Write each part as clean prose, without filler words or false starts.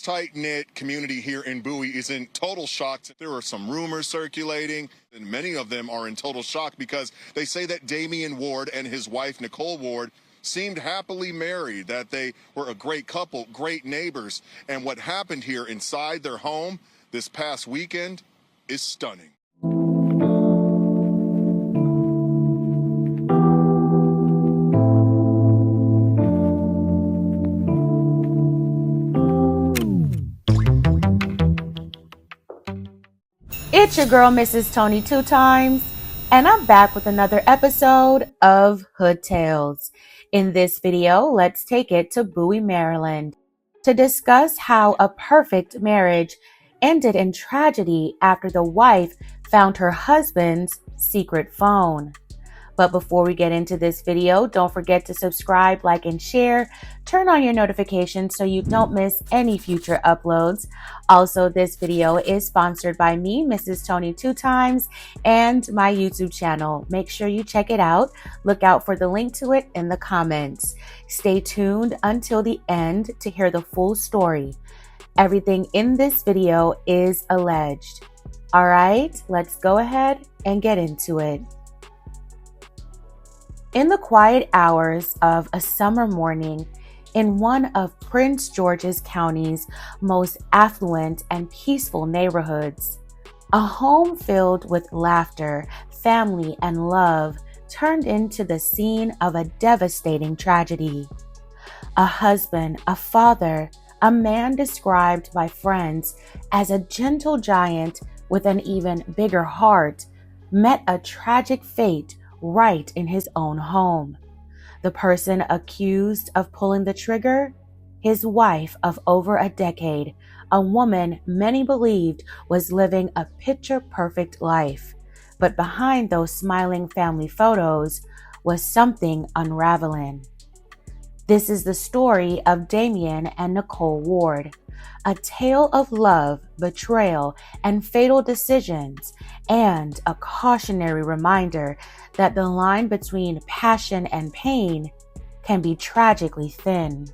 tight-knit community here in Bowie is in total shock. There are some rumors circulating, and many of them are in total shock because they say that Damian Ward and his wife, Nicole Ward, seemed happily married, that they were a great couple, great neighbors. And what happened here inside their home this past weekend is stunning. It's your girl, Mrs. Tony 2 times, and I'm back with another episode of Hood Tales. In this video, let's take it to Bowie, Maryland, to discuss how a perfect marriage ended in tragedy after the wife found her husband's secret phone. But before we get into this video, don't forget to subscribe, like, and share. Turn on your notifications so you don't miss any future uploads. Also, this video is sponsored by me, Mrs. Tony 2 times, and my YouTube channel. Make sure you check it out. Look out for the link to it in the comments. Stay tuned until the end to hear the full story. Everything in this video is alleged. All right, let's go ahead and get into it. In the quiet hours of a summer morning in one of Prince George's County's most affluent and peaceful neighborhoods, a home filled with laughter, family, and love turned into the scene of a devastating tragedy. A husband, a father, a man described by friends as a gentle giant with an even bigger heart, met a tragic fate right in his own home. The person accused of pulling the trigger? His wife of over a decade, a woman many believed was living a picture-perfect life. But behind those smiling family photos was something unraveling. This is the story of Damian and Nicole Ward, a tale of love, betrayal, and fatal decisions, and a cautionary reminder that the line between passion and pain can be tragically thin.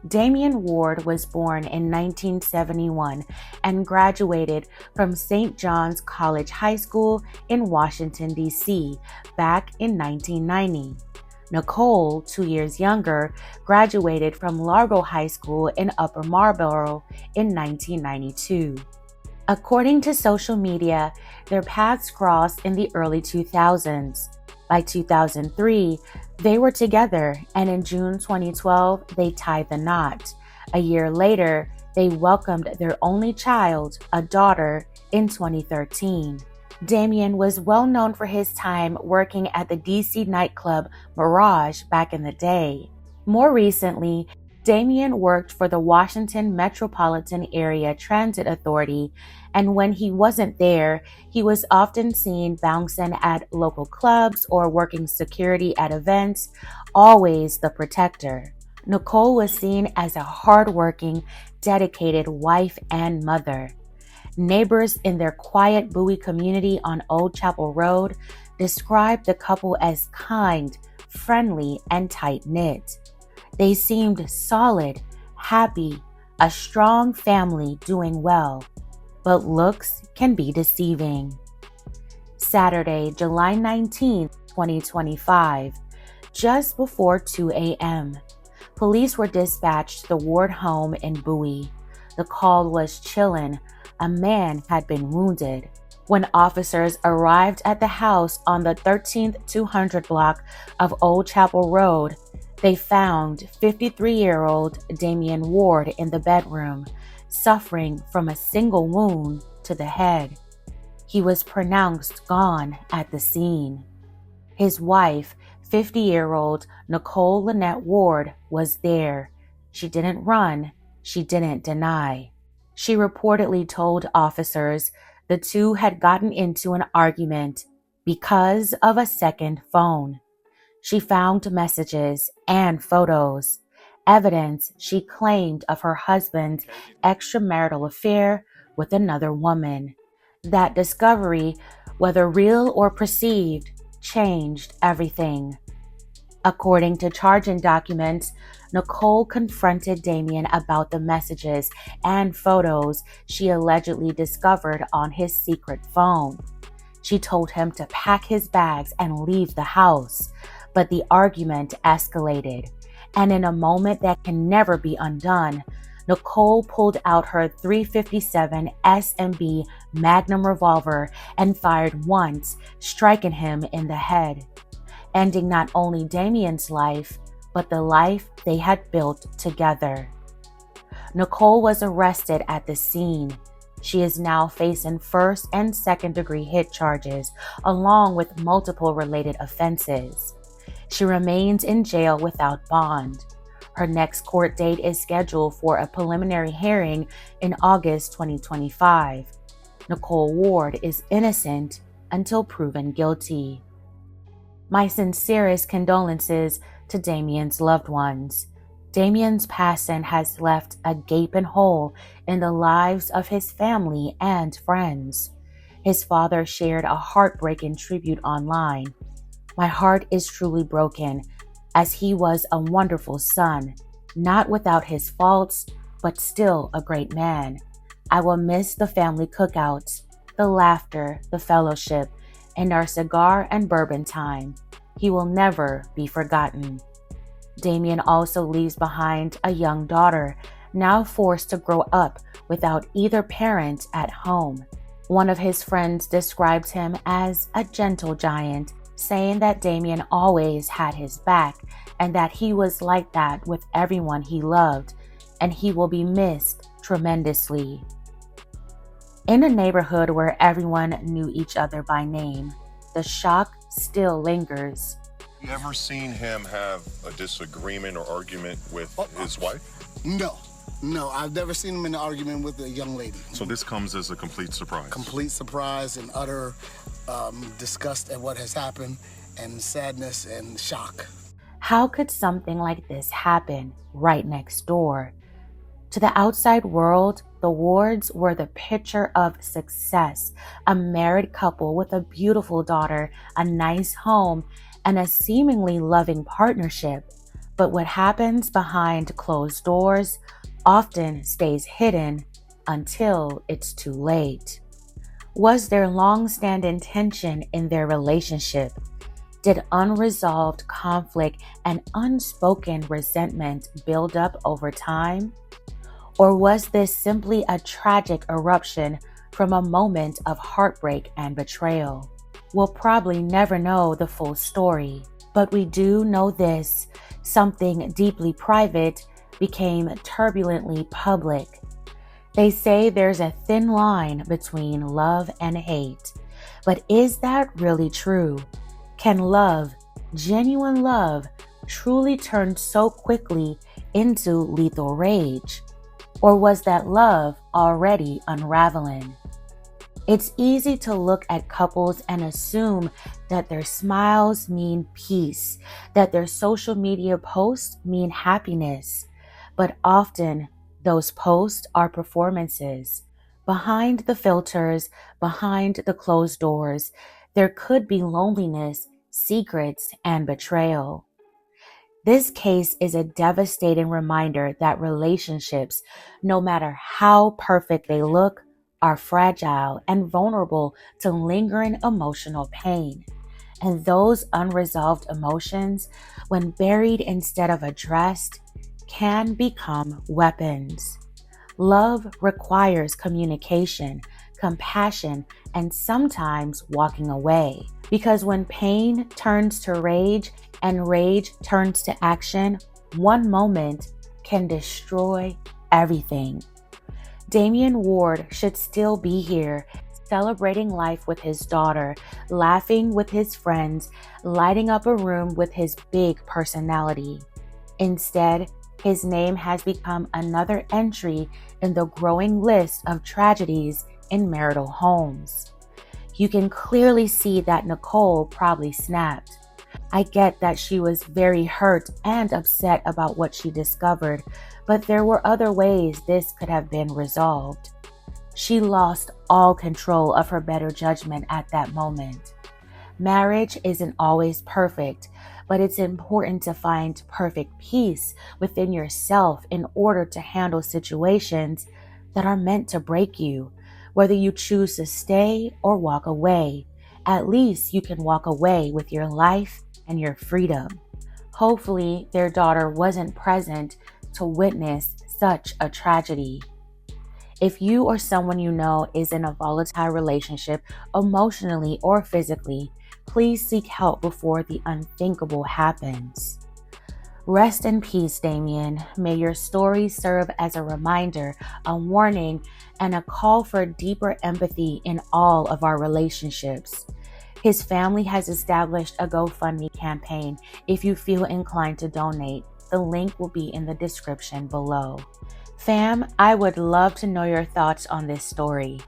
Damian Ward was born in 1971 and graduated from St. John's College High School in Washington, D.C. back in 1990. Nicole, 2 years younger, graduated from Largo High School in Upper Marlboro in 1992. According to social media, their paths crossed in the early 2000s. By 2003, they were together, and in June 2012, they tied the knot. A year later, they welcomed their only child, a daughter, in 2013. Damian was well known for his time working at the DC nightclub Mirage back in the day. More recently, Damian worked for the Washington Metropolitan Area Transit Authority, and when he wasn't there, he was often seen bouncing at local clubs or working security at events, always the protector. Nicole was seen as a hardworking, dedicated wife and mother. Neighbors in their quiet Bowie community on Old Chapel Road described the couple as kind, friendly, and tight-knit. They seemed solid, happy, a strong family doing well. But looks can be deceiving. Saturday, July 19, 2025, just before 2 a.m., police were dispatched to the Ward home in Bowie. The call was chilling. A man had been wounded. When officers arrived at the house on the 13th 200 block of Old Chapel Road, they found 53-year-old Damian Ward in the bedroom, suffering from a single wound to the head. He was pronounced gone at the scene. His wife, 50-year-old Nicole Lynette Ward, was there. She didn't run. She didn't deny. She reportedly told officers the two had gotten into an argument because of a second phone. She found messages and photos, evidence she claimed of her husband's extramarital affair with another woman. That discovery, whether real or perceived, changed everything. According to charging documents, Nicole confronted Damien about the messages and photos she allegedly discovered on his secret phone. She told him to pack his bags and leave the house, but the argument escalated, and in a moment that can never be undone, Nicole pulled out her .357 S&B Magnum revolver and fired once, striking him in the head, ending not only Damien's life, but the life they had built together. Nicole was arrested at the scene. She is now facing first and second-degree hit charges, along with multiple related offenses. She remains in jail without bond. Her next court date is scheduled for a preliminary hearing in August 2025. Nicole Ward is innocent until proven guilty. My sincerest condolences to Damien's loved ones. Damien's passing has left a gaping hole in the lives of his family and friends. His father shared a heartbreaking tribute online. My heart is truly broken, as he was a wonderful son, not without his faults, but still a great man. I will miss the family cookouts, the laughter, the fellowship, and our cigar and bourbon time. He will never be forgotten. Damien also leaves behind a young daughter, now forced to grow up without either parent at home. One of his friends describes him as a gentle giant, saying that Damien always had his back and that he was like that with everyone he loved, and he will be missed tremendously. In a neighborhood where everyone knew each other by name, the shock still lingers. You ever seen him have a disagreement or argument with his wife? No, I've never seen him in an argument with a young lady. So this comes as a complete surprise. Complete surprise and utter disgust at what has happened, and sadness and shock. How could something like this happen right next door? To the outside world, the Wards were the picture of success, a married couple with a beautiful daughter, a nice home, and a seemingly loving partnership. But what happens behind closed doors often stays hidden until it's too late. Was there long-standing tension in their relationship? Did unresolved conflict and unspoken resentment build up over time? Or was this simply a tragic eruption from a moment of heartbreak and betrayal? We'll probably never know the full story, but we do know this: something deeply private became turbulently public. They say there's a thin line between love and hate, but is that really true? Can love, genuine love, truly turn so quickly into lethal rage? Or was that love already unraveling? It's easy to look at couples and assume that their smiles mean peace, that their social media posts mean happiness. But often, those posts are performances. Behind the filters, behind the closed doors, there could be loneliness, secrets, and betrayal. This case is a devastating reminder that relationships, no matter how perfect they look, are fragile and vulnerable to lingering emotional pain. And those unresolved emotions, when buried instead of addressed, can become weapons. Love requires communication, compassion, and sometimes walking away. Because when pain turns to rage and rage turns to action, one moment can destroy everything. Damien Ward should still be here, celebrating life with his daughter, laughing with his friends, lighting up a room with his big personality. Instead, his name has become another entry in the growing list of tragedies in marital homes. You can clearly see that Nicole probably snapped. I get that she was very hurt and upset about what she discovered, but there were other ways this could have been resolved. She lost all control of her better judgment at that moment. Marriage isn't always perfect, but it's important to find perfect peace within yourself in order to handle situations that are meant to break you. Whether you choose to stay or walk away, at least you can walk away with your life and your freedom. Hopefully, their daughter wasn't present to witness such a tragedy. If you or someone you know is in a volatile relationship, emotionally or physically, please seek help before the unthinkable happens. Rest in peace, Damien. May your story serve as a reminder, a warning, and a call for deeper empathy in all of our relationships. His family has established a GoFundMe campaign. If you feel inclined to donate, the link will be in the description below. Fam, I would love to know your thoughts on this story.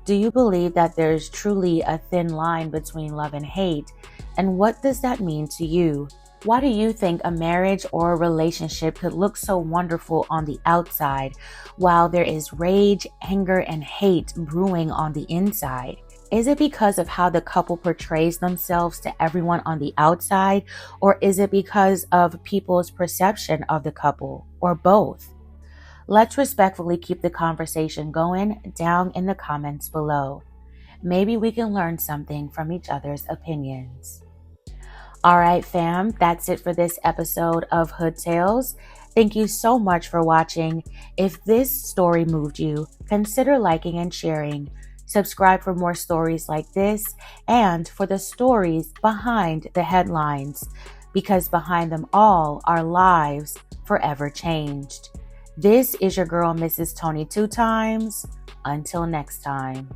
Do you believe that there's truly a thin line between love and hate? And what does that mean to you? Why do you think a marriage or a relationship could look so wonderful on the outside while there is rage, anger, and hate brewing on the inside? Is it because of how the couple portrays themselves to everyone on the outside, or is it because of people's perception of the couple, or both? Let's respectfully keep the conversation going down in the comments below. Maybe we can learn something from each other's opinions. All right, fam, that's it for this episode of Hood Tales. Thank you so much for watching. If this story moved you, consider liking and sharing. Subscribe for more stories like this and for the stories behind the headlines, because behind them all are lives forever changed. This is your girl, Mrs. Tony 2 times. Until next time.